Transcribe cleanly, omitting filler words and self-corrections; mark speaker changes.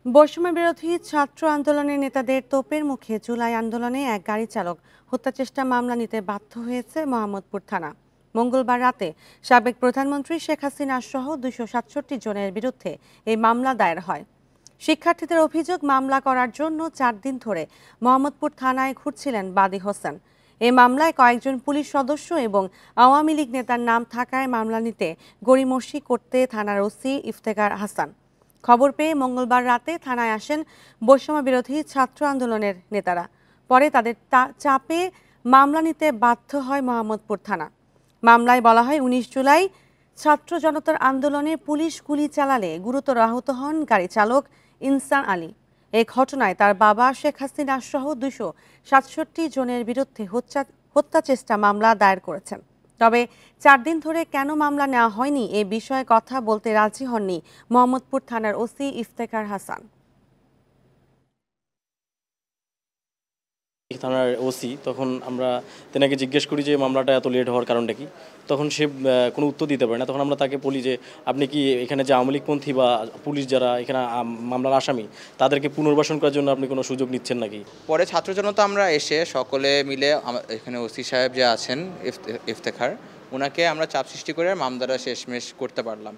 Speaker 1: বৈষম্য বিরোধী ছাত্র আন্দোলনের নেতাদের তোপের মুখে জুলাই আন্দোলনে এক গাড়ি চালক হত্যাচেষ্টা মামলা নিতে বাধ্য হয়েছে মোহাম্মদপুর থানা। মঙ্গলবার রাতে সাবেক প্রধানমন্ত্রী শেখ হাসিনা সহ 267 জনের বিরুদ্ধে এই মামলা দায়ের হয়। শিক্ষার্থীদের অভিযোগ, মামলা করার জন্য 4 দিন ধরে মোহাম্মদপুর থানায় ঘুরছিলেন বাদী হোসেন। এই মামলায় কয়েকজন পুলিশ সদস্য এবং আওয়ামী লীগ নেতার নাম থাকায় মামলা নিতে গড়িমসি করতে থানার ওসি ইফতেখার হাসান। খবর পেয়ে মঙ্গলবার রাতে থানায় আসেন বৈষম্য বিরোধী ছাত্র আন্দোলনের নেতারা। পরে তাদের চাপে মামলা নিতে বাধ্য হয় মোহাম্মদপুর থানা। মামলায় বলা হয়, 19 জুলাই ছাত্র জনতার আন্দোলনে পুলিশ গুলি চালালে গুরুতর আহত হন গাড়ি চালক ইনসান আলী। এই ঘটনায় তার বাবা শেখ হাসিনা সহ 267 জনের বিরুদ্ধে হত্যা চেষ্টা মামলা দায়ের করেছেন। তবে 4 দিন ধরে কেন মামলা নেওয়া হয়নি এ বিষয়ে কথা বলতে রাজি হননি মোহাম্মদপুর থানার ওসি ইফতেখার হাসান।
Speaker 2: থানার ওসি তখন আমরা তেনাকে জিজ্ঞেস করি যে মামলাটা এত লেট হওয়ার কারণটা কি। তখন সে কোনো উত্তর দিতে পারে না। তখন আমরা তাকে বলি যে আপনি কি এখানে যে আওয়ামী লীগপন্থী বা পুলিশ যারা এখানে মামলার আসামি তাদেরকে পুনর্বাসন করার জন্য আপনি কোনো সুযোগ নিচ্ছেন নাকি?
Speaker 3: পরে ছাত্র জনতা আমরা এসে সকলে মিলে এখানে ওসি সাহেব যে আছেন ইফতেখার, ওনাকে আমরা চাপ সৃষ্টি করে মামলাটা শেষমেশ করতে পারলাম।